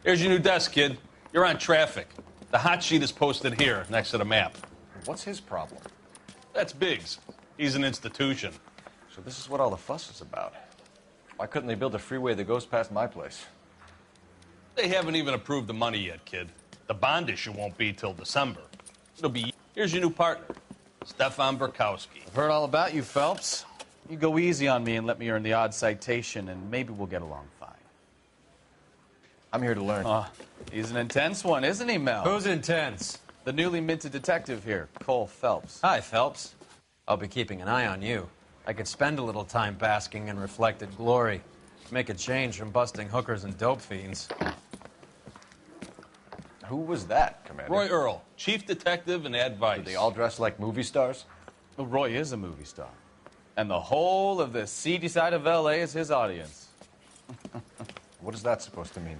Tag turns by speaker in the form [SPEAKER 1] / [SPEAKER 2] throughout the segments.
[SPEAKER 1] Here's your new desk, kid. You're on traffic. The hot sheet is posted here, next to the map.
[SPEAKER 2] What's his problem?
[SPEAKER 1] That's Biggs. He's an institution.
[SPEAKER 2] So this is what all the fuss is about. Why couldn't they build a freeway that goes past my place?
[SPEAKER 1] They haven't even approved the money yet, kid. The bond issue won't be till December. It'll be... Here's your new partner, Stefan Burkowski.
[SPEAKER 3] I've heard all about you, Phelps. You go easy on me and let me earn the odd citation, and maybe we'll get along fine.
[SPEAKER 2] I'm here to learn.
[SPEAKER 3] He's an intense one, isn't he, Mel?
[SPEAKER 4] Who's intense?
[SPEAKER 3] The newly minted detective here, Cole Phelps.
[SPEAKER 4] Hi, Phelps. I'll be keeping an eye on you. I could spend a little time basking in reflected glory. Make a change from busting hookers and dope fiends.
[SPEAKER 2] Who was that, Commander?
[SPEAKER 1] Roy Earl, chief detective and advice.
[SPEAKER 2] Do they all dress like movie stars?
[SPEAKER 3] Well, Roy is a movie star. And the whole of the seedy side of L.A. is his audience.
[SPEAKER 2] What is that supposed to mean?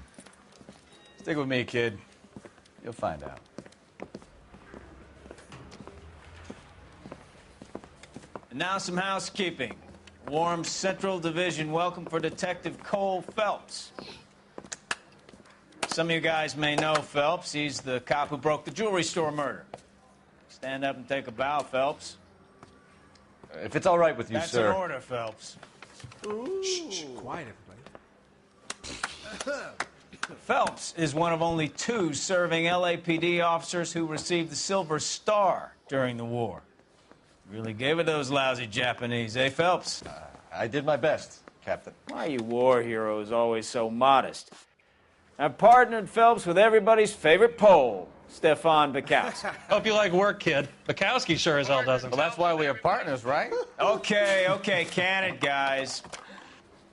[SPEAKER 3] Stick with me, kid. You'll find out.
[SPEAKER 5] And now some housekeeping. Warm Central Division welcome for Detective Cole Phelps. Some of you guys may know Phelps. He's the cop who broke the jewelry store murder. Stand up and take a bow, Phelps.
[SPEAKER 2] If it's all right with you,
[SPEAKER 5] That's
[SPEAKER 2] sir.
[SPEAKER 5] an order, Phelps.
[SPEAKER 4] Shh, quiet, everybody.
[SPEAKER 5] Phelps is one of only 2 serving LAPD officers who received the Silver Star during the war. Really gave it those lousy Japanese, eh, Phelps?
[SPEAKER 2] I did my best, Captain.
[SPEAKER 5] Why are you war heroes always so modest? I've partnered Phelps with everybody's favorite Pole, Stefan Burkowski.
[SPEAKER 6] Hope you like work, kid. Bukowski sure as hell doesn't.
[SPEAKER 3] Well, that's why we have partners, right?
[SPEAKER 5] Okay, can it, guys.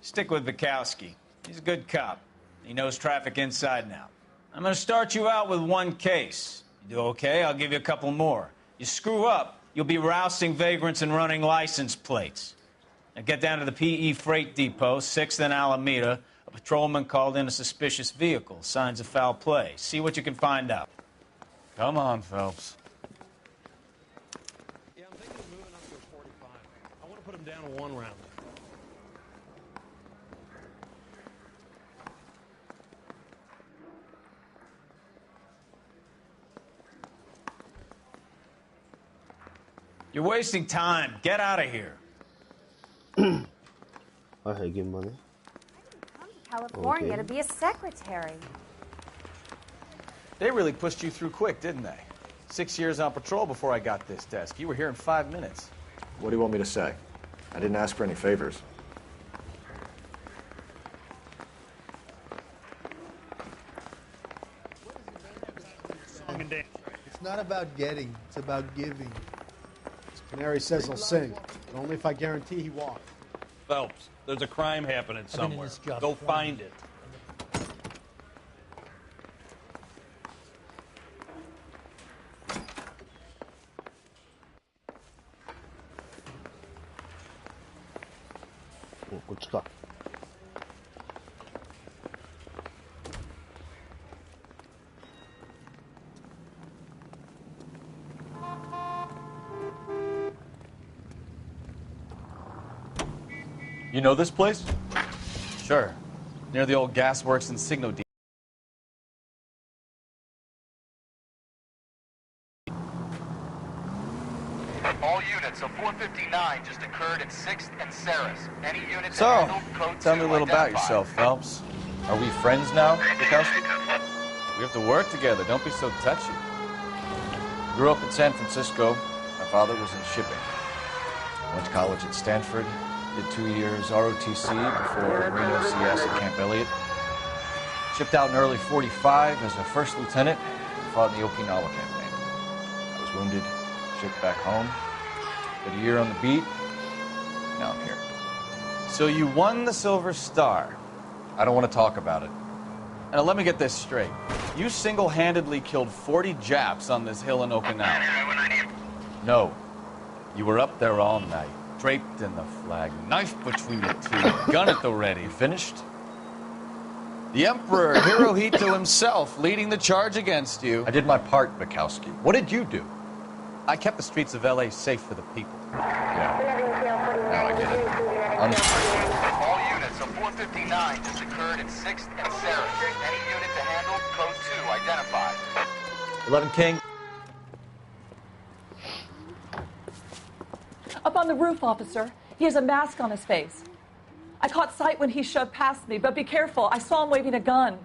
[SPEAKER 5] Stick with Bukowski. He's a good cop. He knows traffic inside and out. I'm going to start you out with 1 case. You do okay, I'll give you a couple more. You screw up, you'll be rousting vagrants and running license plates. Now get down to the PE Freight Depot, 6th and Alameda. A patrolman called in a suspicious vehicle. Signs of foul play. See what you can find out.
[SPEAKER 3] Come on, Phelps.
[SPEAKER 6] Yeah, I'm thinking of moving up to a 45. I want to put him down a 1 round.
[SPEAKER 5] You're wasting time. Get out of here.
[SPEAKER 7] Gimana?
[SPEAKER 8] Come to California
[SPEAKER 7] Okay.
[SPEAKER 8] to be a secretary.
[SPEAKER 3] They really pushed you through quick, didn't they? 6 years on patrol before I got this desk. You were here in 5 minutes.
[SPEAKER 2] What do you want me to say? I didn't ask for any favors.
[SPEAKER 9] It's not about getting, it's about giving. Canary says he'll sing, but only if I guarantee he walks.
[SPEAKER 1] Phelps, there's a crime happening somewhere. Go find it.
[SPEAKER 7] Kutsuka.
[SPEAKER 2] You know this place?
[SPEAKER 3] Sure. Near the old gas works and Signo depot.
[SPEAKER 10] All units, so 459 just occurred at 6th and Saris. Any units
[SPEAKER 3] So,
[SPEAKER 10] handled, code
[SPEAKER 3] tell me a
[SPEAKER 10] 2
[SPEAKER 3] little about
[SPEAKER 10] identified.
[SPEAKER 3] yourself, Phelps.
[SPEAKER 2] Are we friends now, Bukowski?
[SPEAKER 3] We have to work together. Don't be so touchy.
[SPEAKER 2] Grew up in San Francisco. My father was in shipping. Went to college at Stanford. Did 2 years ROTC before Reno CS at Camp Elliott. Shipped out in early 45 as a first lieutenant and fought in the Okinawa campaign. I was wounded, chick back home. Did a year on the beat. Now I'm here.
[SPEAKER 3] So you won the Silver Star.
[SPEAKER 2] I don't want to talk about it.
[SPEAKER 3] Now let me get this straight. You single-handedly killed 40 Japs on this hill in Okinawa.
[SPEAKER 2] No.
[SPEAKER 3] You were up there all night, draped in the flag, knife between your teeth, gun at the ready.
[SPEAKER 2] Finished?
[SPEAKER 3] The Emperor Hirohito himself leading the charge against you.
[SPEAKER 2] I did my part, Bukowski. What did you do?
[SPEAKER 3] I kept the streets of L.A. safe for the people.
[SPEAKER 2] Yeah. Now I get it.
[SPEAKER 10] All units, a 459 just occurred in 6th and Sarah. Any unit to handle, code 2 identified.
[SPEAKER 2] 11 King.
[SPEAKER 11] Up on the roof, officer. He has a mask on his face. I caught sight when he shoved past me, but be careful. I saw him waving a gun.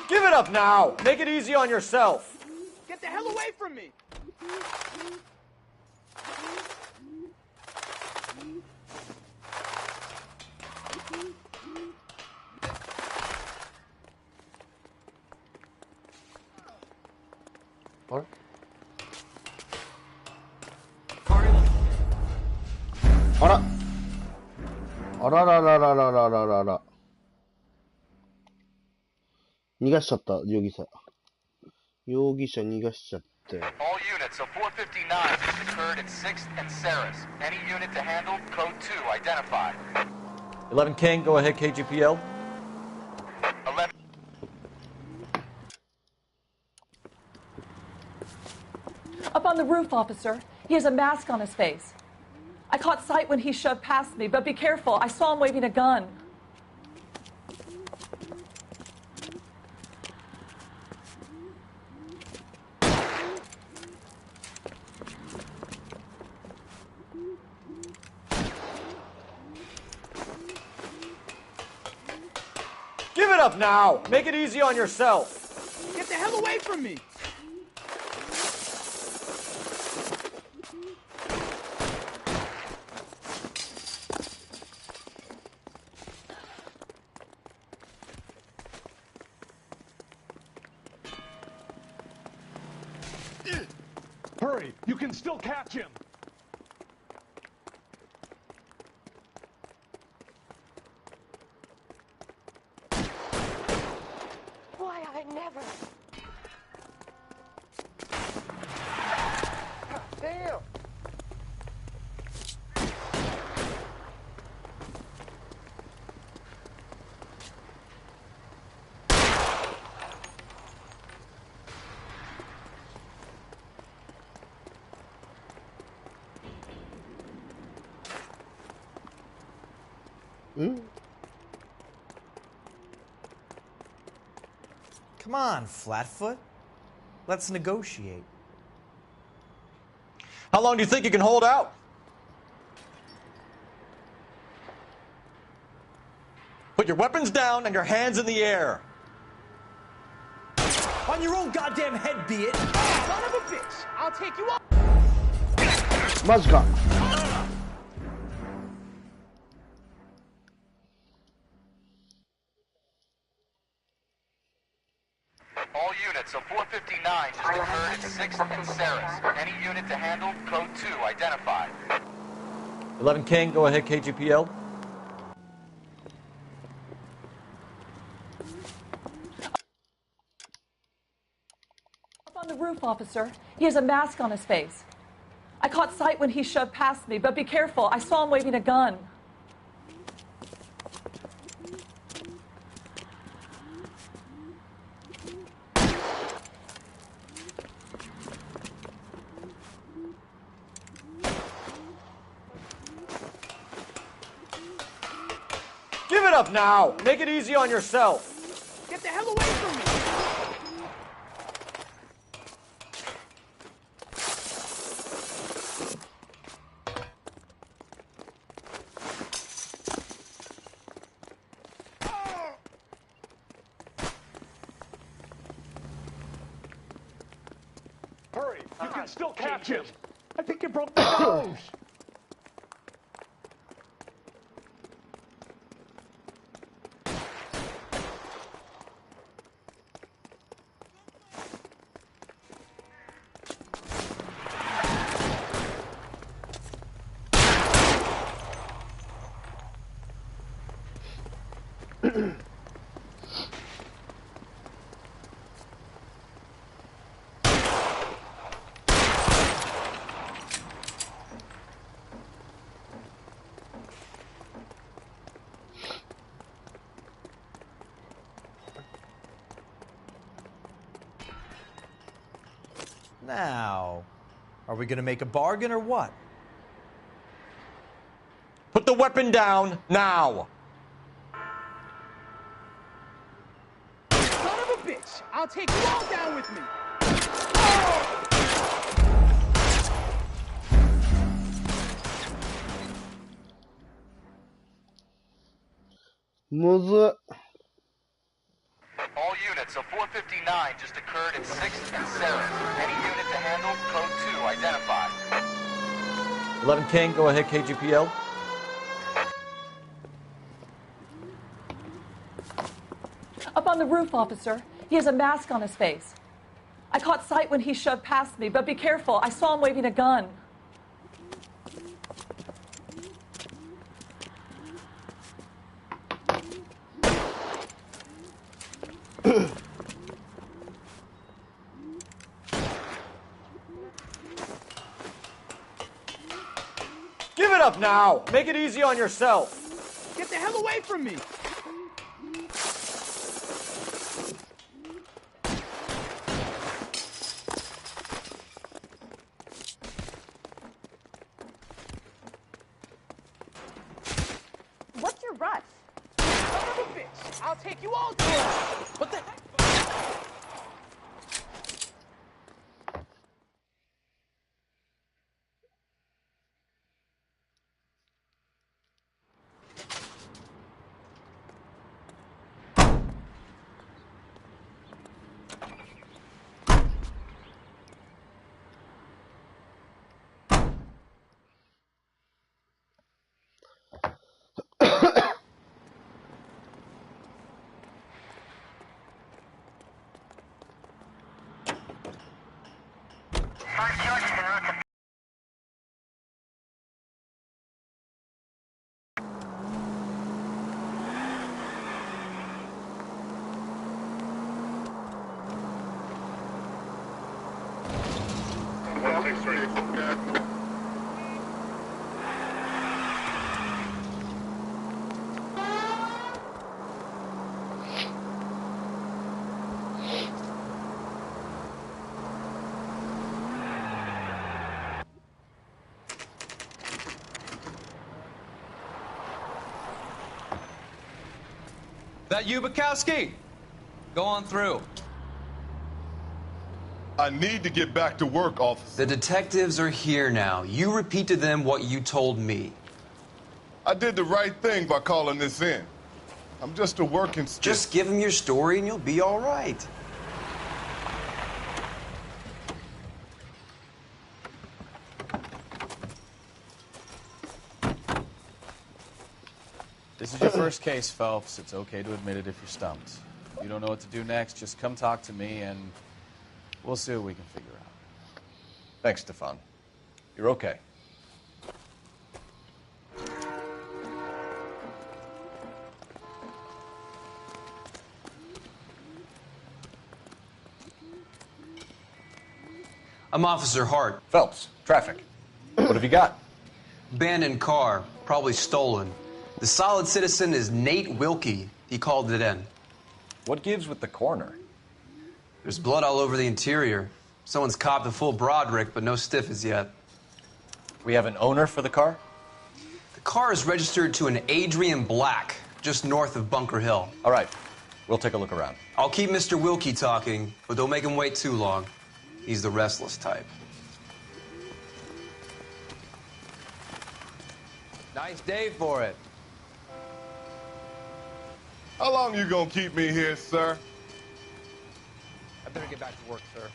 [SPEAKER 2] Give it up now! Make it easy on yourself!
[SPEAKER 6] Get the hell away from me!
[SPEAKER 7] What? あらあららららららららら逃がしちゃった、容疑者。容疑者逃がしちゃって。
[SPEAKER 10] All units, a 459 just occurred in 6th and Saris. Any unit to handle, code 2 identified.
[SPEAKER 2] 11 King, go ahead, KGPL.
[SPEAKER 10] 11.
[SPEAKER 11] Up on the roof, officer. He has a mask on his face. I caught sight when he shoved past me, but be careful. I saw him waving a gun.
[SPEAKER 2] Give it up now! Make it easy on yourself!
[SPEAKER 6] Get the hell away from me! Hurry! You can still catch him!
[SPEAKER 8] Why, I never.
[SPEAKER 6] Damn!
[SPEAKER 12] Come on, Flatfoot. Let's negotiate.
[SPEAKER 2] How long do you think you can hold out? Put your weapons down and your hands in the air.
[SPEAKER 12] On your own goddamn head, be it.
[SPEAKER 6] Son of a bitch! I'll take you up!
[SPEAKER 7] マジか。
[SPEAKER 10] All units, a 459 just occurred in 6th and Saris. Any unit to handle, code 2 identified.
[SPEAKER 2] 11 King, go ahead, KGPL.
[SPEAKER 11] Up on the roof, officer. He has a mask on his face. I caught sight when he shoved past me, but be careful. I saw him waving a gun.
[SPEAKER 2] Give it up now! Make it easy on yourself!
[SPEAKER 6] Get the hell away from me! Hurry! You can still catch him! I think you broke the nose!
[SPEAKER 12] Now, are we gonna make a bargain or what?
[SPEAKER 13] Put the weapon down now.
[SPEAKER 14] Son of a bitch! I'll take you all down with me!
[SPEAKER 7] むずっ。
[SPEAKER 10] All units, a 459 just occurred at 6th and Sarah. Any unit to handle, code 2, identified.
[SPEAKER 2] 11 King, go ahead, KGPL.
[SPEAKER 11] Up on the roof, officer. He has a mask on his face. I caught sight when he shoved past me, but be careful. I saw him waving a gun.
[SPEAKER 13] Give it up now. Make it easy on yourself.
[SPEAKER 14] Get the hell away from me!
[SPEAKER 8] What's your rush?
[SPEAKER 14] Son of a bitch! I'll take you all down! What the heck?
[SPEAKER 3] That you, Bukowski? Go on through.
[SPEAKER 15] I need to get back to work, officer.
[SPEAKER 16] The detectives are here now. You repeat to them what you told me.
[SPEAKER 15] I did the right thing by calling this in. I'm just a working stiff.
[SPEAKER 16] Just give them your story and you'll be all right.
[SPEAKER 3] This is your first case, Phelps. It's okay to admit it if you're stumped. If you don't know what to do next, just come talk to me and we'll see what we can figure out.
[SPEAKER 2] Thanks, Stefan. You're okay.
[SPEAKER 16] I'm Officer Hart.
[SPEAKER 2] Phelps, traffic. What have you got?
[SPEAKER 16] Abandoned car, probably stolen. The solid citizen is Nate Wilkie. He called it in.
[SPEAKER 2] What gives with the coroner?
[SPEAKER 16] There's blood all over the interior. Someone's copped a full Broderick, but no stiff as yet.
[SPEAKER 2] We have an owner for the car?
[SPEAKER 16] The car is registered to an Adrian Black, just north of Bunker Hill.
[SPEAKER 2] All right. We'll take a look around.
[SPEAKER 16] I'll keep Mr. Wilkie talking, but don't make him wait too long. He's the restless type.
[SPEAKER 3] Nice day for it.
[SPEAKER 15] How long you gonna keep me here, sir?
[SPEAKER 3] I better get back to work, sir.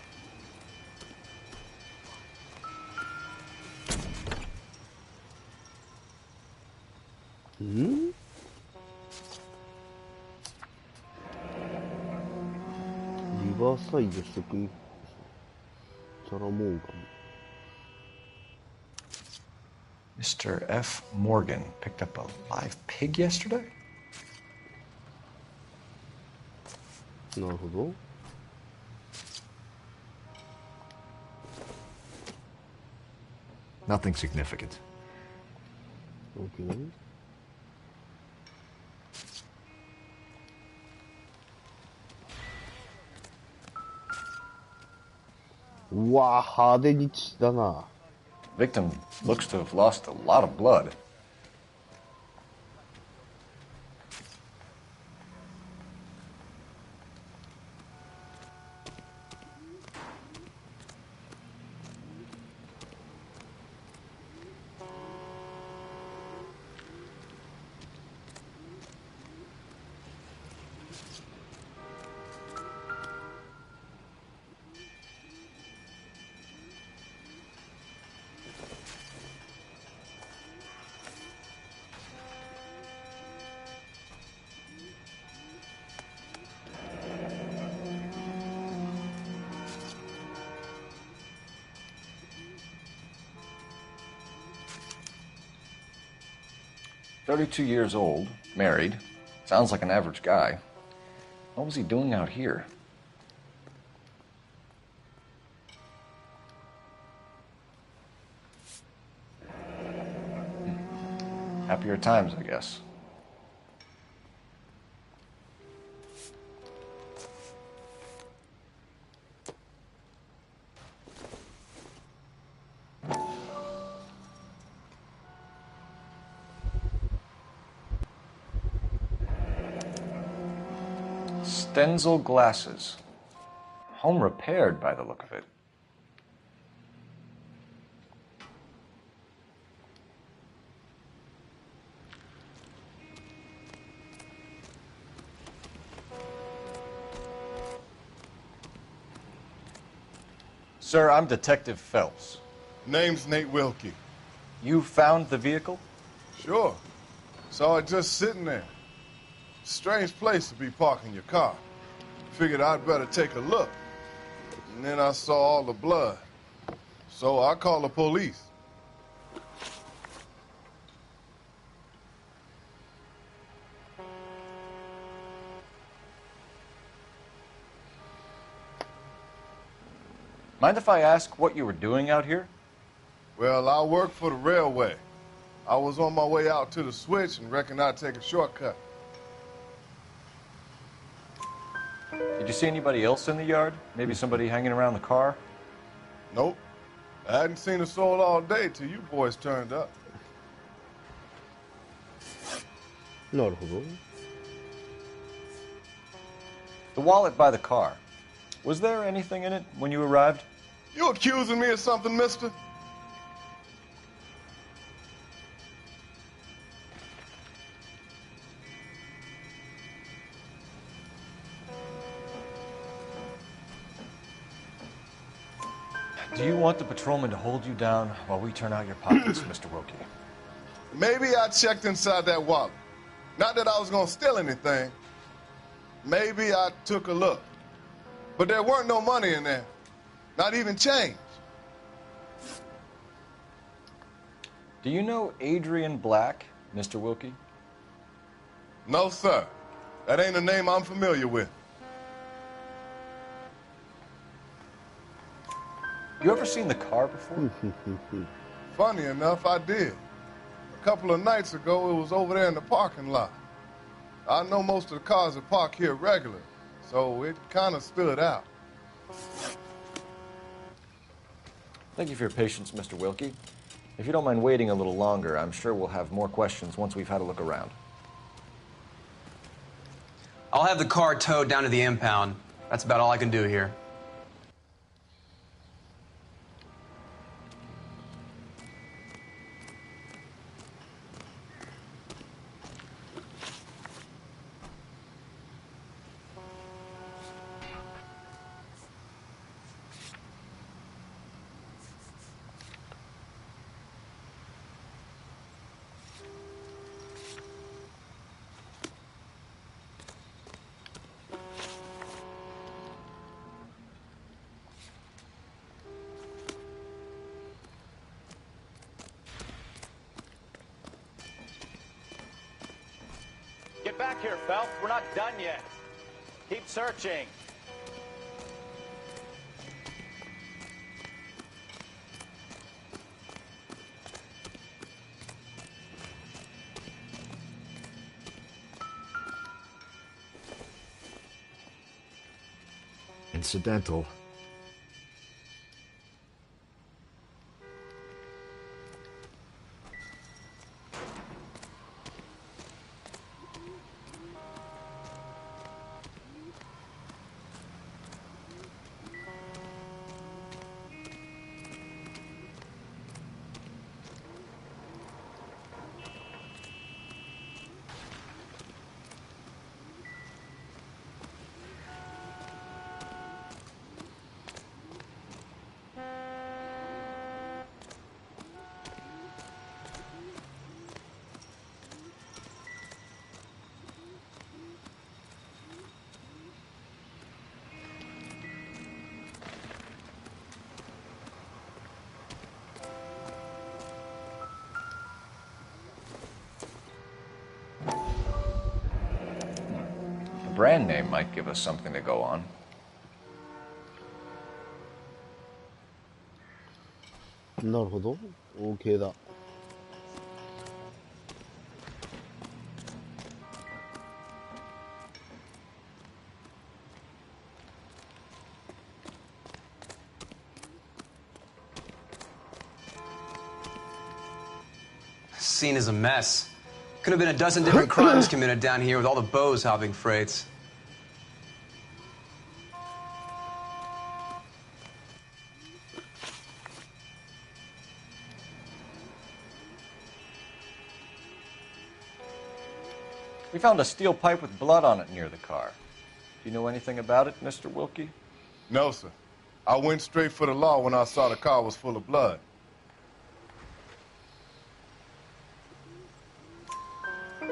[SPEAKER 7] リバーサイド食肉チャラモンガン
[SPEAKER 2] Mr. F. Morgan picked up a live pig yesterday?
[SPEAKER 7] なるほど
[SPEAKER 2] Nothing significant.
[SPEAKER 7] Okay. うわぁ、派手に血だな。
[SPEAKER 2] Victim looks to have lost a lot of blood. "32 years old, married. Sounds like an average guy. What was he doing out here?" Happier times, I guess. Stenzel glasses. Home repaired by the look of it. Sir, I'm Detective Phelps.
[SPEAKER 15] Name's Nate Wilkie.
[SPEAKER 2] You found the vehicle?
[SPEAKER 15] Sure. Saw it just sitting there. Strange place to be parking your car. Figured I'd better take a look. And then I saw all the blood. So I called the police.
[SPEAKER 2] Mind if I ask what you were doing out here?
[SPEAKER 15] Well, I work for the railway. I was on my way out to the switch and reckoned I'd take a shortcut.
[SPEAKER 2] Did you see anybody else in the yard? Maybe somebody hanging around the car?
[SPEAKER 15] Nope. I hadn't seen a soul all day till you boys turned up.
[SPEAKER 7] なるほど
[SPEAKER 2] The wallet by the car. Was there anything in it when you arrived?
[SPEAKER 15] You accusing me of something, mister?
[SPEAKER 2] Do you want the patrolman to hold you down while we turn out your pockets, Mr. Wilkie?
[SPEAKER 15] Maybe I checked inside that wallet. Not that I was gonna steal anything. Maybe I took a look. But there weren't no money in there. Not even change.
[SPEAKER 2] Do you know Adrian Black, Mr. Wilkie?
[SPEAKER 15] No, sir. That ain't a name I'm familiar with.
[SPEAKER 2] You ever seen the car before?
[SPEAKER 15] Funny enough, I did. A couple of nights ago, it was over there in the parking lot. I know most of the cars are parked here regular, so it kind of stood out.
[SPEAKER 2] Thank you for your patience, Mr. Wilkie. If you don't mind waiting a little longer, I'm sure we'll have more questions once we've had a look around.
[SPEAKER 16] I'll have the car towed down to the impound. That's about all I can do here.
[SPEAKER 5] Look here, Phelps, we're not done yet. Keep searching.
[SPEAKER 2] Incidental. Brand name might give us something to go on.
[SPEAKER 7] 나르호도? 오케이다.
[SPEAKER 16] Scene is a mess. Could have been a dozen different crimes committed down here with all the bows hopping freights.
[SPEAKER 2] We found a steel pipe with blood on it near the car. Do you know anything about it, Mr. Wilkie?
[SPEAKER 15] No, sir. I went straight for the law when I saw the car was full of blood.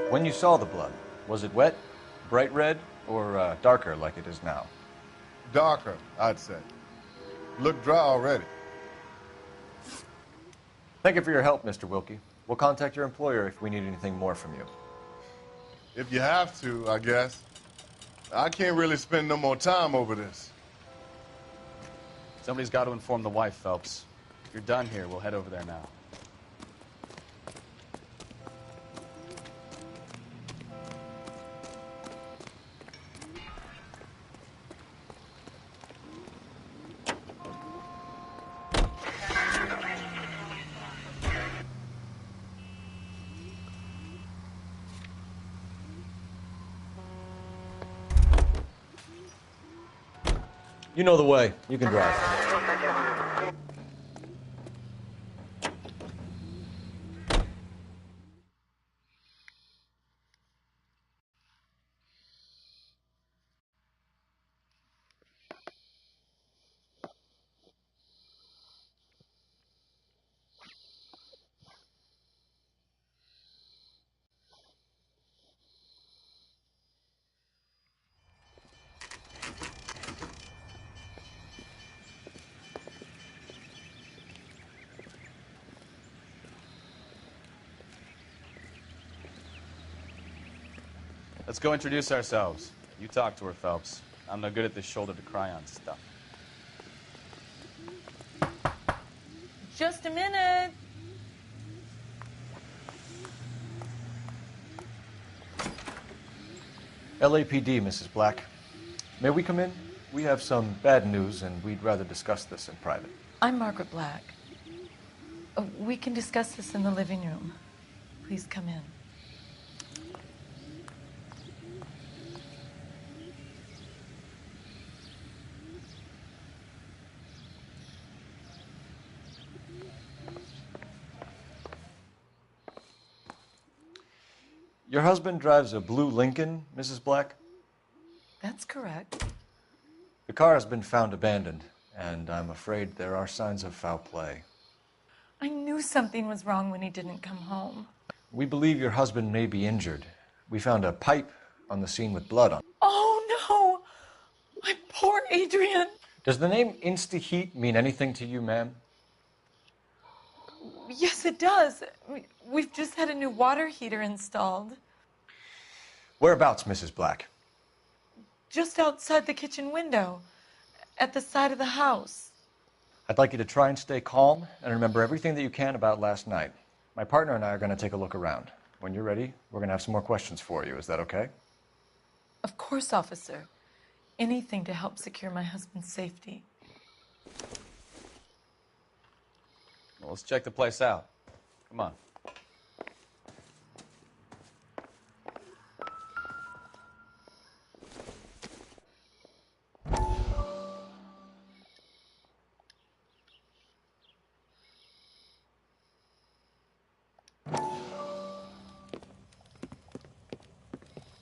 [SPEAKER 2] When you saw the blood, was it wet, bright red, or darker like it is now?
[SPEAKER 15] Darker, I'd say. Looked dry already.
[SPEAKER 2] Thank you for your help, Mr. Wilkie. We'll contact your employer if we need anything more from you.
[SPEAKER 15] If you have to, I guess. I can't really spend no more time over this.
[SPEAKER 3] Somebody's got to inform the wife, Phelps. If you're done here, we'll head over there now.
[SPEAKER 2] You know the way. You can drive.
[SPEAKER 3] Let's go introduce ourselves. You talk to her, Phelps. I'm no good at this shoulder-to-cry-on stuff.
[SPEAKER 11] Just a minute.
[SPEAKER 2] LAPD, Mrs. Black. May we come in? We have some bad news, and we'd rather discuss this in private.
[SPEAKER 11] I'm Margaret Black. We can discuss this in the living room. Please come in.
[SPEAKER 2] Your husband drives a blue Lincoln, Mrs. Black?
[SPEAKER 11] That's correct.
[SPEAKER 2] The car has been found abandoned, and I'm afraid there are signs of foul play.
[SPEAKER 11] I knew something was wrong when he didn't come home.
[SPEAKER 2] We believe your husband may be injured. We found a pipe on the scene with blood on it.
[SPEAKER 11] Oh, no! My poor Adrian!
[SPEAKER 2] Does the name Insta-Heat mean anything to you, ma'am?
[SPEAKER 11] Yes, it does. We've just had a new water heater installed.
[SPEAKER 2] Whereabouts, Mrs. Black?
[SPEAKER 17] Just outside the kitchen window, at the side of the house.
[SPEAKER 2] I'd like you to try and stay calm and remember everything that you can about last night. My partner and I are going to take a look around. When you're ready, we're going to have some more questions for you. Is that okay?
[SPEAKER 17] Of course, officer. Anything to help secure my husband's safety.
[SPEAKER 3] Well, let's check the place out. Come on.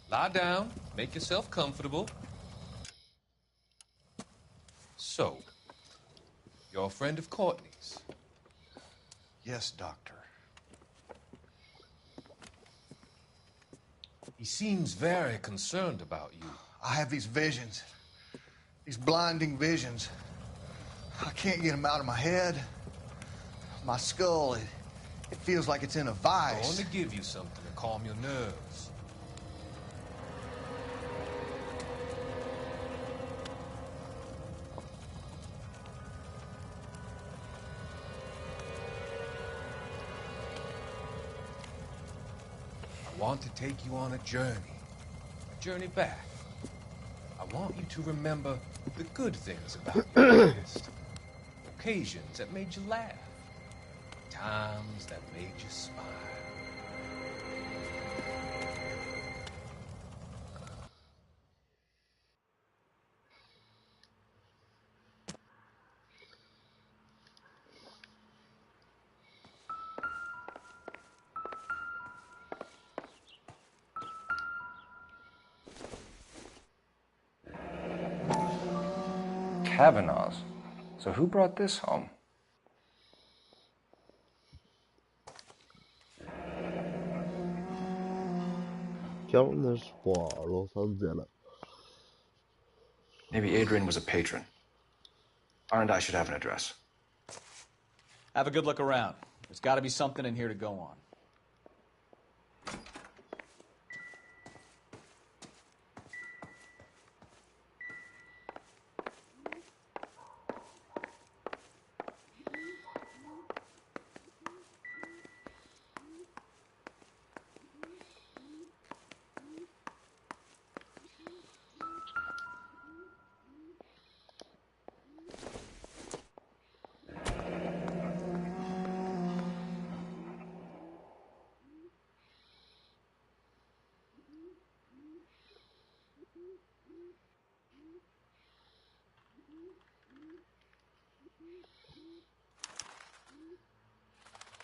[SPEAKER 6] Lie down. Make yourself comfortable. So, you're a friend of Courtney's?
[SPEAKER 18] Yes, Doctor.
[SPEAKER 6] He seems very concerned about you.
[SPEAKER 18] I have these visions. These blinding visions. I can't get them out of my head. My skull, it feels like it's in a
[SPEAKER 6] I'm
[SPEAKER 18] vice.
[SPEAKER 6] going to give you something to calm your nerves. I want to take you on a journey back. I want you to remember the good things about your past. Occasions that made you laugh. Times that made you smile.
[SPEAKER 2] Kavanaugh's. So who brought this home?
[SPEAKER 7] Calendars for Los Angeles.
[SPEAKER 2] Maybe Adrian was a patron. R and I should have an address.
[SPEAKER 3] Have a good look around. There's got to be something in here to go on.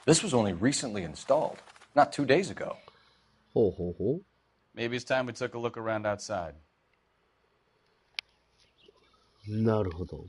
[SPEAKER 2] This was only recently installed, not 2 days ago.
[SPEAKER 7] Ho, ho, ho.
[SPEAKER 3] Maybe it's time we took a look around outside.
[SPEAKER 7] なるほど。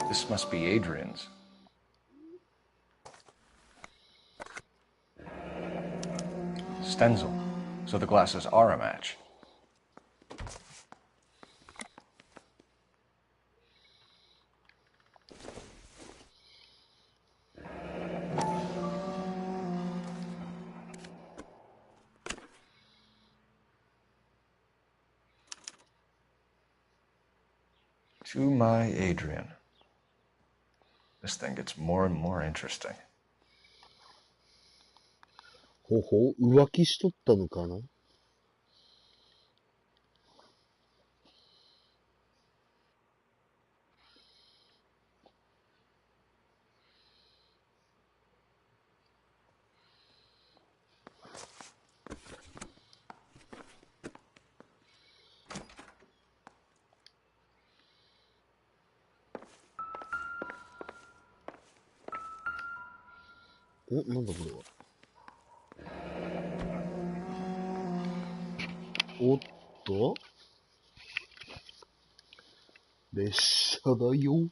[SPEAKER 2] This must be Adrian's. Stenzel. So the glasses are a match. To my Adrian. This thing gets more and more interesting.
[SPEAKER 7] ほほう、浮気しとったのかな。お、なんだこれは。おっと列車だよ。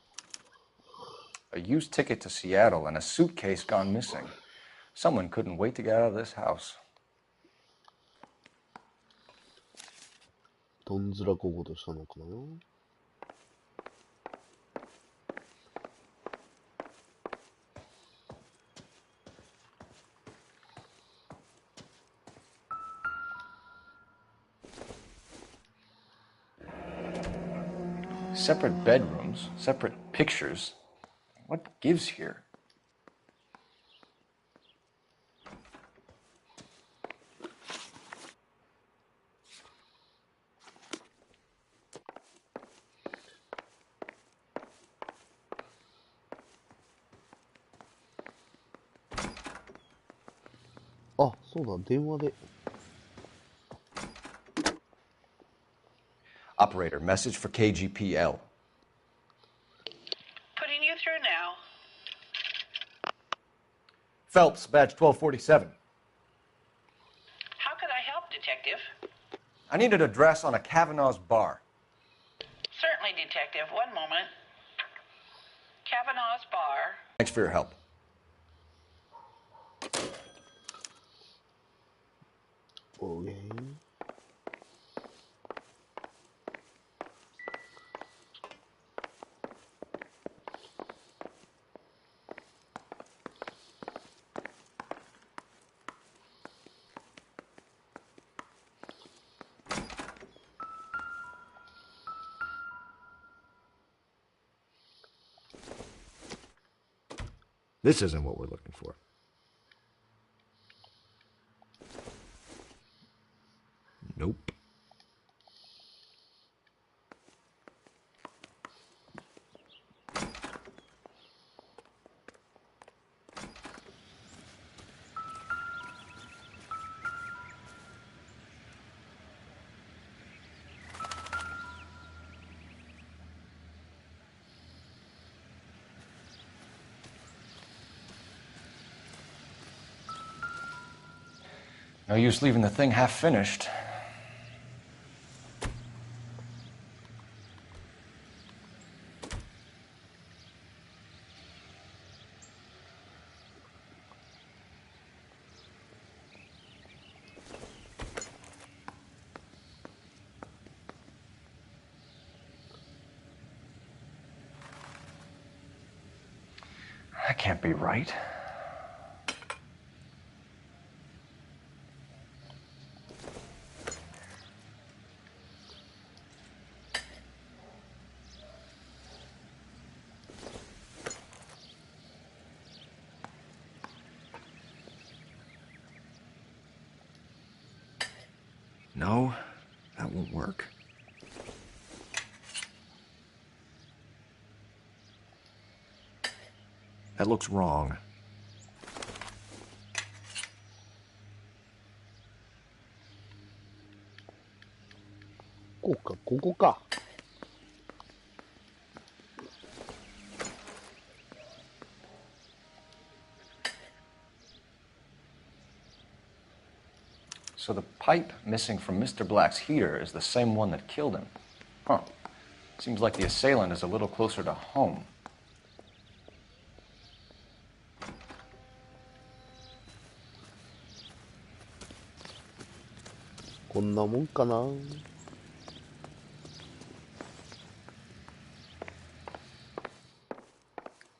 [SPEAKER 2] A used ticket to Seattle and a suitcase gone missing. Someone couldn't wait to get out of this house.
[SPEAKER 7] どんずらこごとしたのかな。
[SPEAKER 2] Separate bedrooms, separate pictures. What gives here?
[SPEAKER 7] Ah, そうだ、電話で。
[SPEAKER 2] Operator, message for KGPL.
[SPEAKER 19] Putting you through now.
[SPEAKER 13] Phelps, badge 1247.
[SPEAKER 19] How could I help, Detective?
[SPEAKER 2] I need an address on a Kavanaugh's bar.
[SPEAKER 19] Certainly, Detective. One moment. Kavanaugh's Bar.
[SPEAKER 2] Thanks for your help.
[SPEAKER 7] Okay.
[SPEAKER 2] This isn't what we're looking for. Nope. No use leaving the thing half finished. That can't be right. No, that won't work. That looks wrong.
[SPEAKER 7] こうか、ここか。
[SPEAKER 2] So the pipe missing from Mr. Black's heater is the same one that killed him. Huh. Seems like the assailant is a little closer to home.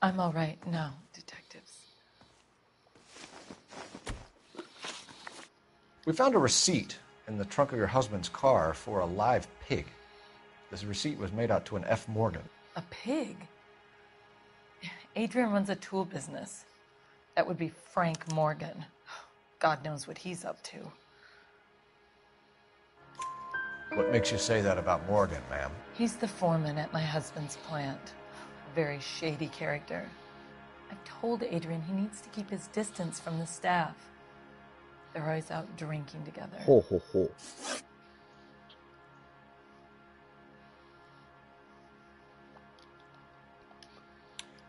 [SPEAKER 17] I'm all right now, detectives.
[SPEAKER 2] We found a receipt in the trunk of your husband's car for a live pig. This receipt was made out to an F. Morgan.
[SPEAKER 17] A pig? Adrian runs a tool business. That would be Frank Morgan. God knows what he's up to.
[SPEAKER 2] What makes you say that about Morgan, ma'am?
[SPEAKER 17] He's the foreman at my husband's plant. A very shady character. I've told Adrian he needs to keep his distance from the staff. They're always out drinking together.
[SPEAKER 7] Ho, ho, ho.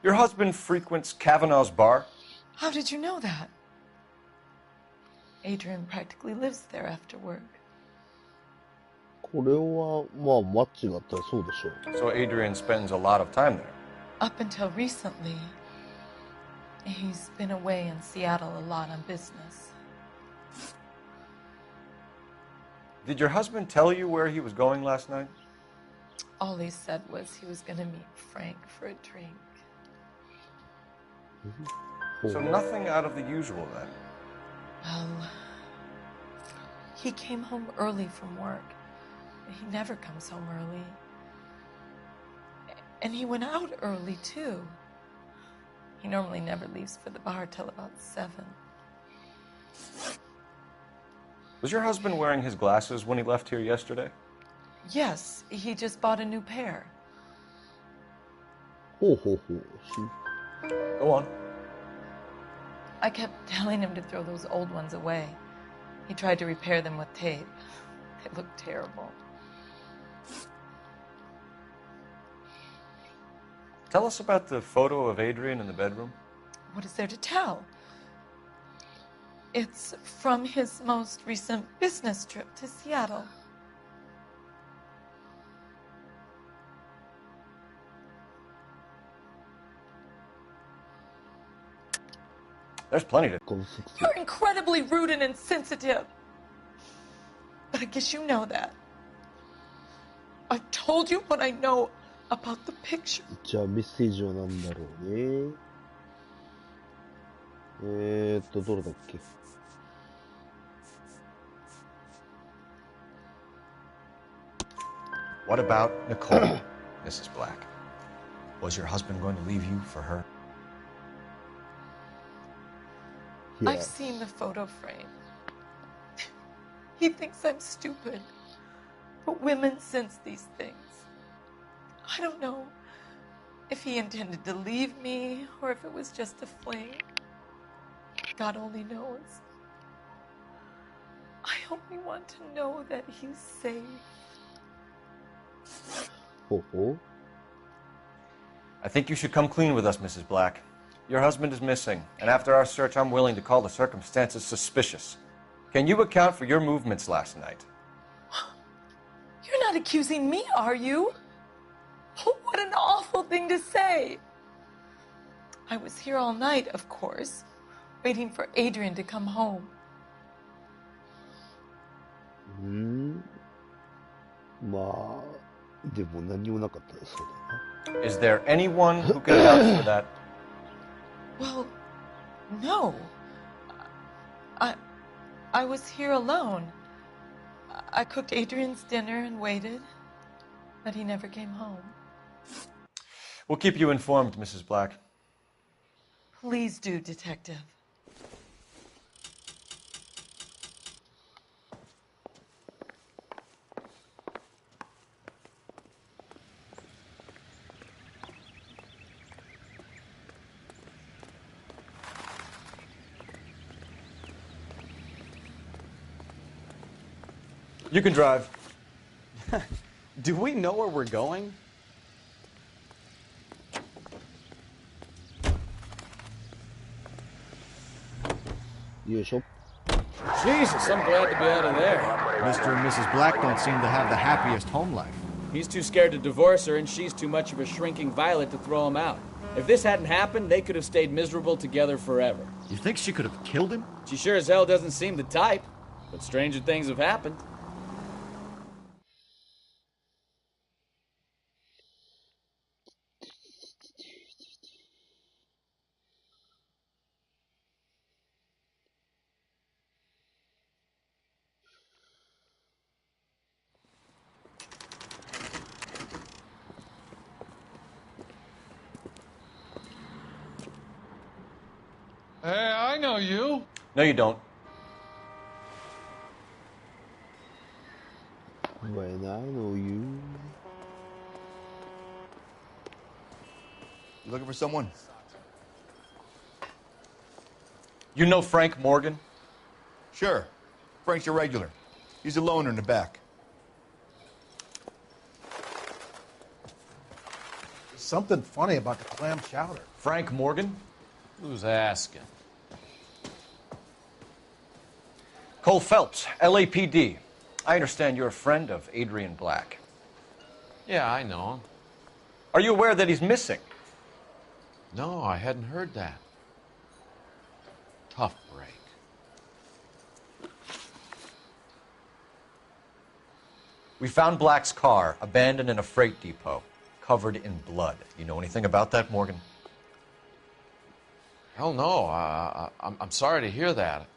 [SPEAKER 2] Your husband frequents Kavanaugh's bar?
[SPEAKER 17] How did you know that? Adrian practically lives there after work.
[SPEAKER 7] これは、まあ、マッチがあったらそうでしょう。
[SPEAKER 2] So Adrian spends a lot of time there.
[SPEAKER 17] Up until recently, he's been away in Seattle a lot on business.
[SPEAKER 2] Did your husband tell you where he was going last night?
[SPEAKER 17] All he said was he was going to meet Frank for a drink.
[SPEAKER 2] So nothing out of the usual then.
[SPEAKER 17] Well, he came home early from work. He never comes home early. And he went out early, too. He normally never leaves for the bar till about 7.
[SPEAKER 2] Was your husband wearing his glasses when he left here yesterday?
[SPEAKER 17] Yes, he just bought a new pair.
[SPEAKER 7] Go
[SPEAKER 2] on.
[SPEAKER 17] I kept telling him to throw those old ones away. He tried to repair them with tape. They looked terrible.
[SPEAKER 2] Tell us about the photo of Adrian in the bedroom.
[SPEAKER 17] What is there to tell? It's from his most recent business trip to Seattle.
[SPEAKER 2] There's plenty to...
[SPEAKER 17] You're incredibly rude and insensitive. But I guess you know that. I've told you what I know about the picture.
[SPEAKER 7] じゃあメッセージは何だろうね。どれだっけ。
[SPEAKER 2] What about Nicole, Mrs. Black? Was your husband going to leave you for her?
[SPEAKER 7] Yeah.
[SPEAKER 17] I've seen the photo frame. He thinks I'm stupid. But women sense these things. I don't know if he intended to leave me or if it was just a fling. God only knows. I only want to know that he's safe.
[SPEAKER 2] I think you should come clean with us, Mrs. Black. Your husband is missing, and after our search, I'm willing to call the circumstances suspicious. Can you account for your movements last night?
[SPEAKER 17] You're not accusing me, are you? Oh, what an awful thing to say. I was here all night, of course, waiting for Adrian to come home.
[SPEAKER 2] Is there anyone who can vouch for that?
[SPEAKER 17] Well, no. I was here alone. I cooked Adrian's dinner and waited, but he never came home.
[SPEAKER 2] We'll keep you informed, Mrs. Black.
[SPEAKER 17] Please do, Detective.
[SPEAKER 2] You can drive.
[SPEAKER 3] Do we know where we're going?
[SPEAKER 9] Jesus, I'm glad to be out of there. Mr. and Mrs. Black don't seem to have the happiest home life.
[SPEAKER 20] He's too scared to divorce her, and she's too much of a shrinking violet to throw him out. If this hadn't happened, they could have stayed miserable together forever.
[SPEAKER 9] You think she could have killed him?
[SPEAKER 20] She sure as hell doesn't seem the type, but stranger things have happened.
[SPEAKER 21] Hey, I know you.
[SPEAKER 2] No, you don't.
[SPEAKER 7] When I know you.
[SPEAKER 18] You looking for someone?
[SPEAKER 2] You know Frank Morgan?
[SPEAKER 18] Sure. Frank's your regular. He's a loner in the back.
[SPEAKER 9] There's something funny about the clam chowder.
[SPEAKER 2] Frank Morgan?
[SPEAKER 3] Who's asking?
[SPEAKER 2] Cole Phelps, LAPD. I understand you're a friend of Adrian Black.
[SPEAKER 4] Yeah, I know him.
[SPEAKER 2] Are you aware that he's missing?
[SPEAKER 4] No, I hadn't heard that. Tough break.
[SPEAKER 2] We found Black's car abandoned in a freight depot, covered in blood. You know anything about that, Morgan?
[SPEAKER 4] Hell no. I'm sorry to hear that.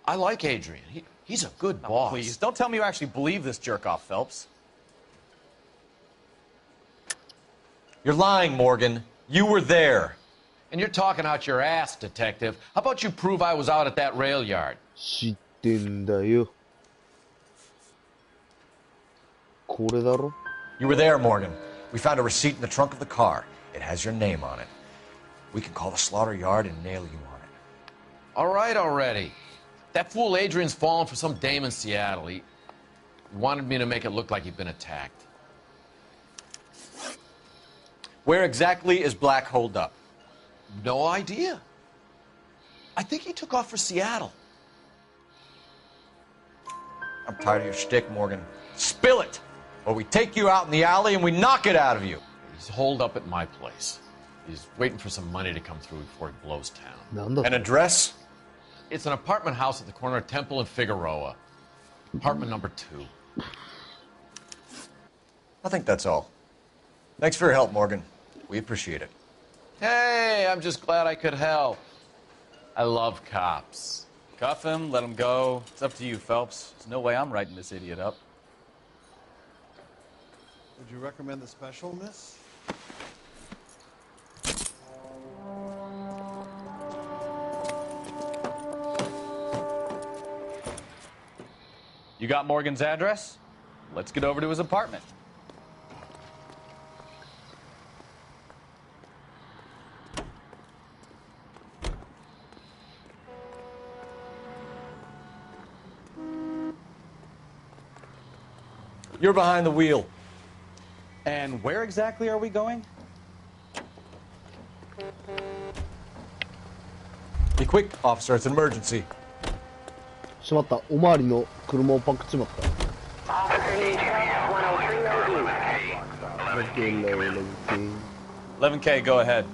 [SPEAKER 4] I like Adrian. He's a good boss.
[SPEAKER 3] Please, don't tell me you actually believe this jerk-off, Phelps.
[SPEAKER 2] You're lying, Morgan. You were there.
[SPEAKER 4] And you're talking out your ass, detective. How about you prove I was out at that rail yard?
[SPEAKER 7] 知ってんだよ。これだろ?
[SPEAKER 2] You were there, Morgan. We found a receipt in the trunk of the car. It has your name on it. We can call the slaughter yard and nail you on it.
[SPEAKER 4] All right already. That fool Adrian's fallen for some dame in Seattle. He wanted me to make it look like he'd been attacked.
[SPEAKER 2] Where exactly is Black holed up?
[SPEAKER 4] No idea. I think he took off for Seattle.
[SPEAKER 2] I'm tired of your shtick, Morgan. Spill it, or we take you out in the alley and we knock it out of you.
[SPEAKER 4] He's holed up at my place. He's waiting for some money to come through before he blows town.
[SPEAKER 2] An address?
[SPEAKER 4] It's an apartment house at the corner of Temple and Figueroa. Apartment number 2.
[SPEAKER 2] I think that's all. Thanks for your help, Morgan. We appreciate it.
[SPEAKER 4] Hey, I'm just glad I could help. I love cops.
[SPEAKER 3] Cuff him, let him go. It's up to you, Phelps. There's no way I'm writing this idiot up.
[SPEAKER 9] Would you recommend the special, miss?
[SPEAKER 3] You got Morgan's address? Let's get over to his apartment.
[SPEAKER 2] You're behind the wheel.
[SPEAKER 3] And where exactly are we going?
[SPEAKER 2] Be quick, officer. It's an emergency.
[SPEAKER 7] しまった。おまわりの車をパンクしまった。
[SPEAKER 3] 11K, go ahead.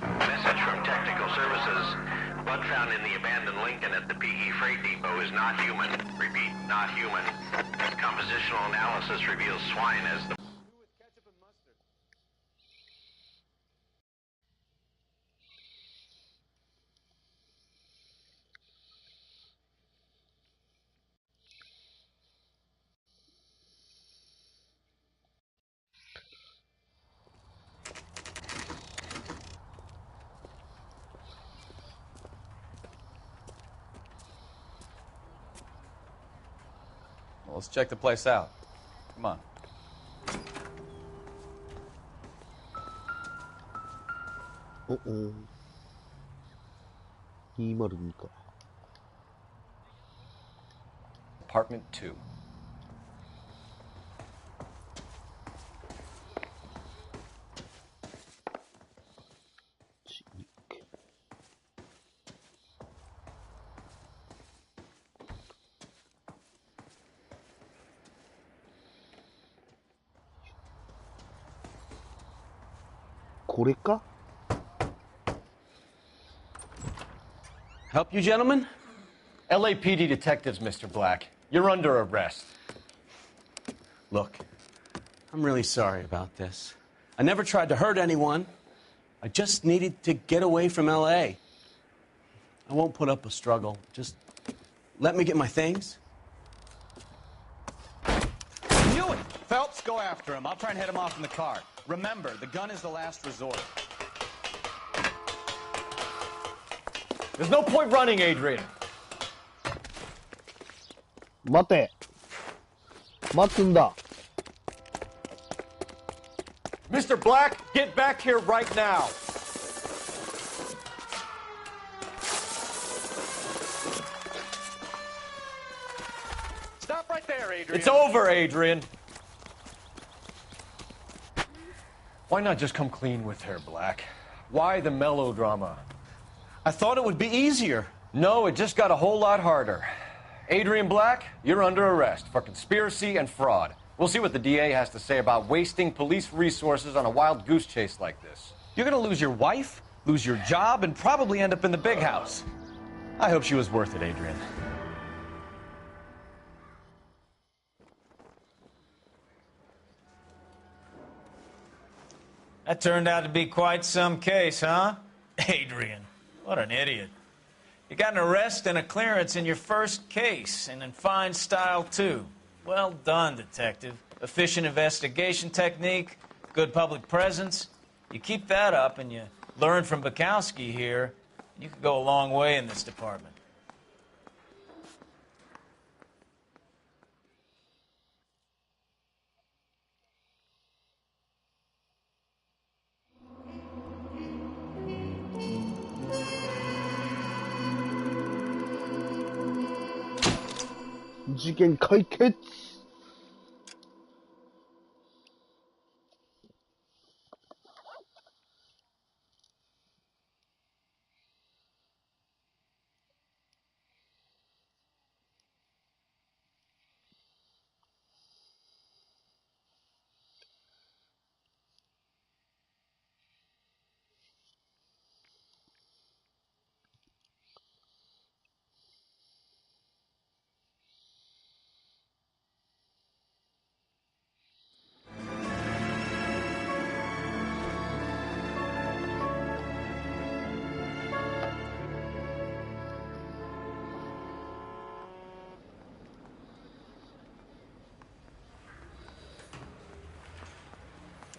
[SPEAKER 22] Message from Technical Services. Blood found in the abandoned Lincoln at the PE Freight Depot is not human. Repeat, not human. Compositional analysis reveals swine as the...
[SPEAKER 3] Well, let's check the place out. Come on.
[SPEAKER 7] Uh-oh. 202か。
[SPEAKER 2] Apartment 2.
[SPEAKER 1] Help you, gentlemen?
[SPEAKER 2] LAPD detectives, Mr. Black. You're under arrest.
[SPEAKER 1] Look, I'm really sorry about this. I never tried to hurt anyone. I just needed to get away from L.A. I won't put up a struggle. Just let me get my things.
[SPEAKER 3] Knew it! Phelps, go after him. I'll try and head him off in the car. Remember, the gun is the last resort.
[SPEAKER 2] There's no point running, Adrian.
[SPEAKER 7] 待て。待つんだ。
[SPEAKER 2] Mr. Black, get back here right now.
[SPEAKER 3] Stop right there, Adrian.
[SPEAKER 2] It's over, Adrian. Why not just come clean with her, Black? Why the melodrama?
[SPEAKER 1] I thought it would be easier.
[SPEAKER 2] No, it just got a whole lot harder. Adrian Black, you're under arrest for conspiracy and fraud. We'll see what the DA has to say about wasting police resources on a wild goose chase like this.
[SPEAKER 3] You're gonna lose your wife, lose your job, and probably end up in the big house. I hope she was worth it, Adrian.
[SPEAKER 5] That turned out to be quite some case, huh? Adrian, what an idiot. You got an arrest and a clearance in your first case, and in fine style, too. Well done, detective. Efficient investigation technique, good public presence. You keep that up and you learn from Bukowski here, you could go a long way in this department.
[SPEAKER 7] 지겐 칼켓.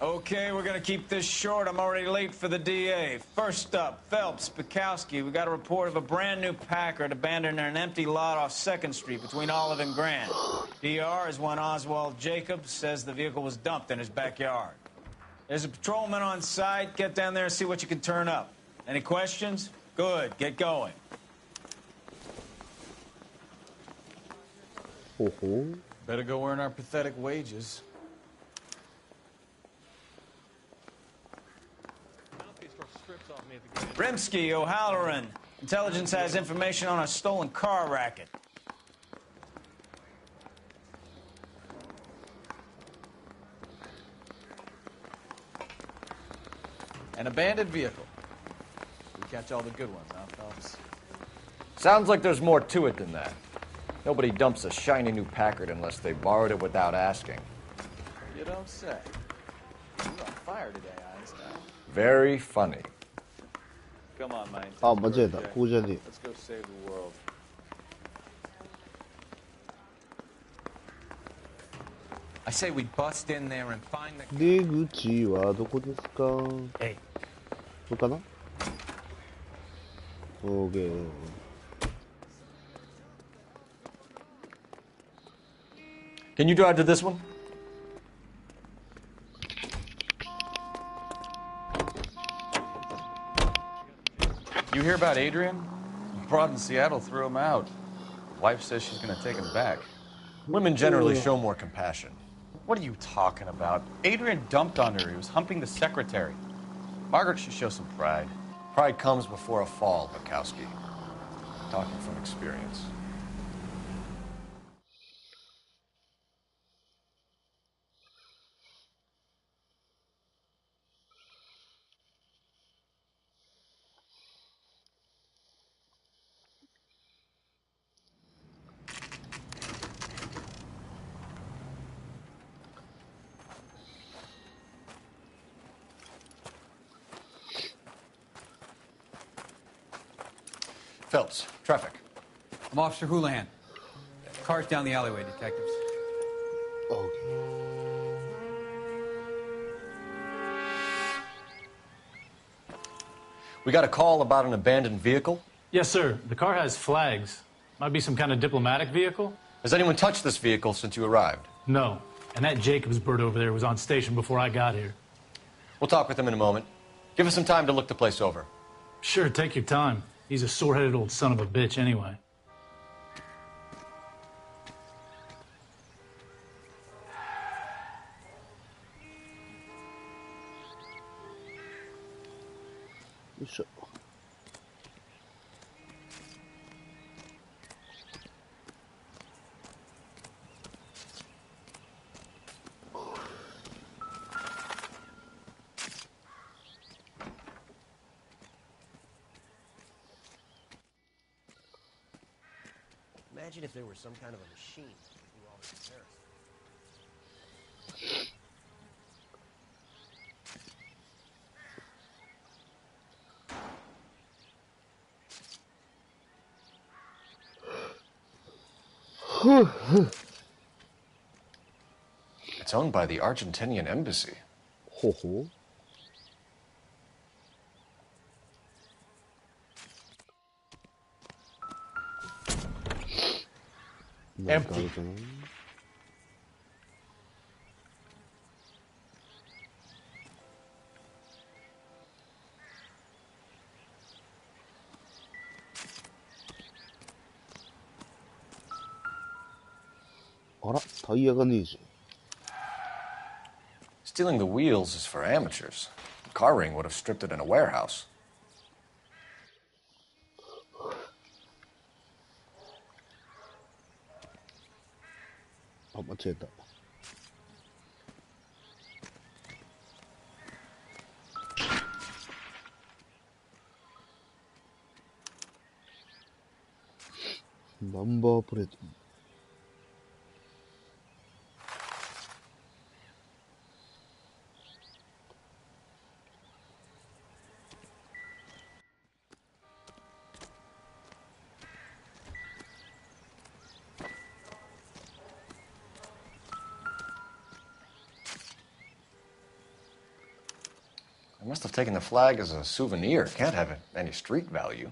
[SPEAKER 5] Okay, we're gonna keep this short. I'm already late for the DA. First up, Phelps, Bukowski. We got a report of a brand new Packard abandoned in an empty lot off 2nd Street between Olive and Grand. DR is one Oswald Jacobs says the vehicle was dumped in his backyard. There's a patrolman on site. Get down there and see what you can turn up. Any questions? Good, get going.
[SPEAKER 3] Better go earn our pathetic wages.
[SPEAKER 5] Rimsky, O'Halloran. Intelligence has information on a stolen car racket.
[SPEAKER 3] An abandoned vehicle. We catch all the good ones, huh, Phelps?
[SPEAKER 2] Sounds like there's more to it than that. Nobody dumps a shiny new Packard unless they borrowed it without asking.
[SPEAKER 3] You don't say. You're on fire today, Einstein.
[SPEAKER 2] Very funny.
[SPEAKER 3] Come on, man.
[SPEAKER 7] 아, 맞아요. 고전이.
[SPEAKER 3] Let's go save the world.
[SPEAKER 10] I say we bust in there and find the...
[SPEAKER 7] 出口はどこですか?
[SPEAKER 5] Hey.
[SPEAKER 7] どうかな? Okay.
[SPEAKER 2] Can you drive to this one?
[SPEAKER 3] You hear about Adrian? The broad in Seattle threw him out. Wife says she's gonna take him back.
[SPEAKER 2] Women generally show more compassion.
[SPEAKER 3] What are you talking about? Adrian dumped on her. He was humping the secretary. Margaret should show some pride.
[SPEAKER 2] Pride comes before a fall, Bukowski. Talking from experience. Phelps, traffic.
[SPEAKER 10] I'm Officer Houlihan. Car's down the alleyway, detectives.
[SPEAKER 2] We got a call about an abandoned vehicle?
[SPEAKER 12] Yes, sir. The car has flags. Might be some kind of diplomatic vehicle.
[SPEAKER 2] Has anyone touched this vehicle since you arrived?
[SPEAKER 12] No. And that Jacobs bird over there was on station before I got here.
[SPEAKER 2] We'll talk with him in a moment. Give us some time to look the place over.
[SPEAKER 12] Sure, take your time. He's a sore-headed old son of a bitch anyway.
[SPEAKER 8] Imagine if there were some kind of a machine that could do all this comparison.
[SPEAKER 2] It's owned by the Argentinian embassy.
[SPEAKER 7] 호호.
[SPEAKER 2] Empty.
[SPEAKER 7] 어라? 다이아가 아니지.
[SPEAKER 2] Stealing the wheels is for amateurs. Car ring would have stripped it in a warehouse.
[SPEAKER 7] 맞췄다. 넘버 플레이트.
[SPEAKER 2] I must have taken the flag as a souvenir. Can't have any street value.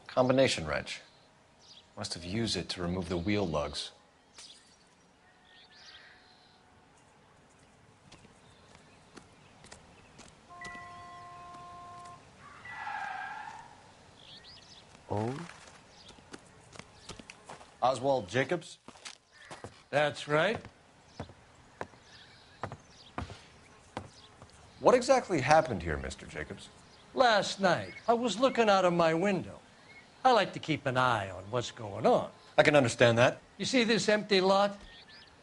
[SPEAKER 2] Combination wrench. Must have used it to remove the wheel lugs.
[SPEAKER 7] Oh.
[SPEAKER 2] Oswald Jacobs?
[SPEAKER 14] That's right.
[SPEAKER 2] What exactly happened here, Mr. Jacobs?
[SPEAKER 14] Last night, I was looking out of my window. I like to keep an eye on what's going on.
[SPEAKER 2] I can understand that.
[SPEAKER 14] You see this empty lot?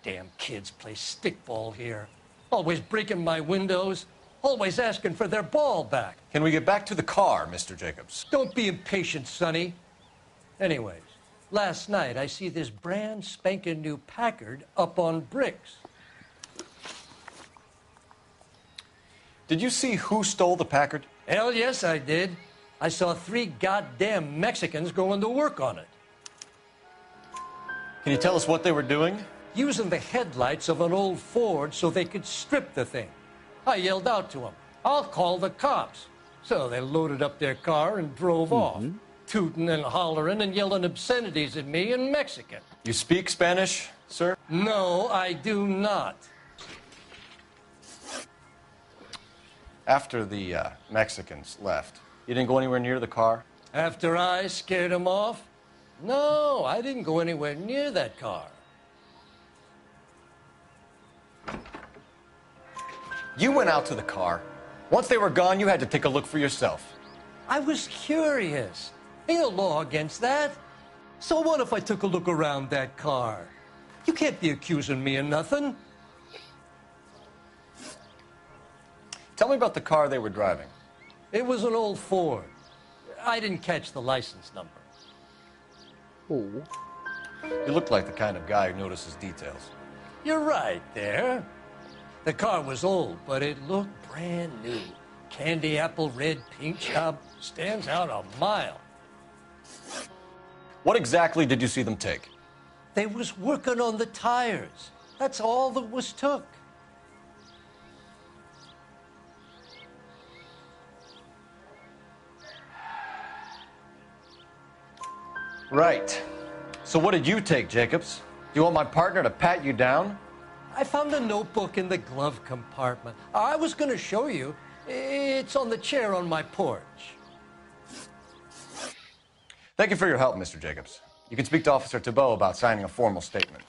[SPEAKER 14] Damn kids play stickball here. Always breaking my windows. Always asking for their ball back.
[SPEAKER 2] Can we get back to the car, Mr. Jacobs?
[SPEAKER 14] Don't be impatient, Sonny. Anyways, last night I see this brand spanking new Packard up on bricks.
[SPEAKER 2] Did you see who stole the Packard?
[SPEAKER 14] Hell yes, I did. I saw 3 goddamn Mexicans going to work on it.
[SPEAKER 2] Can you tell us what they were doing?
[SPEAKER 14] Using the headlights of an old Ford so they could strip the thing. I yelled out to them, "I'll call the cops." So they loaded up their car and drove off, tooting and hollering and yelling obscenities at me in Mexican.
[SPEAKER 2] You speak Spanish, sir?
[SPEAKER 14] No, I do not.
[SPEAKER 2] After the Mexicans left, you didn't go anywhere near the car?
[SPEAKER 14] After I scared them off? No, I didn't go anywhere near that car.
[SPEAKER 2] You went out to the car. Once they were gone, you had to take a look for yourself.
[SPEAKER 14] I was curious. Ain't no law against that. So what if I took a look around that car? You can't be accusing me of nothing.
[SPEAKER 2] Tell me about the car they were driving.
[SPEAKER 14] It was an old Ford. I didn't catch the license number.
[SPEAKER 7] Oh.
[SPEAKER 2] You looked like the kind of guy who notices details.
[SPEAKER 14] You're right there. The car was old, but it looked brand new. Candy apple red paint job stands out a mile.
[SPEAKER 2] What exactly did you see them take?
[SPEAKER 14] They was working on the tires. That's all that was took.
[SPEAKER 2] Right. So what did you take, Jacobs? Do you want my partner to pat you down?
[SPEAKER 14] I found a notebook in the glove compartment. I was going to show you. It's on the chair on my porch.
[SPEAKER 2] Thank you for your help, Mr. Jacobs. You can speak to Officer Thibault about signing a formal statement.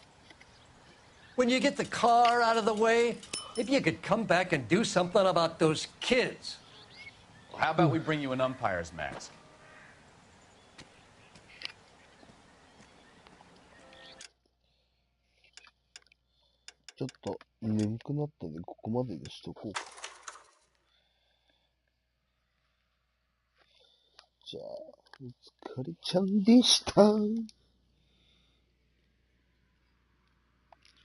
[SPEAKER 14] When you get the car out of the way, If you could come back and do something about those kids.
[SPEAKER 3] Well, how about we bring you an umpire's mask?
[SPEAKER 7] ちょっと眠くなったんで、ここまでにしとこうか。じゃあ、お疲れちゃんでした。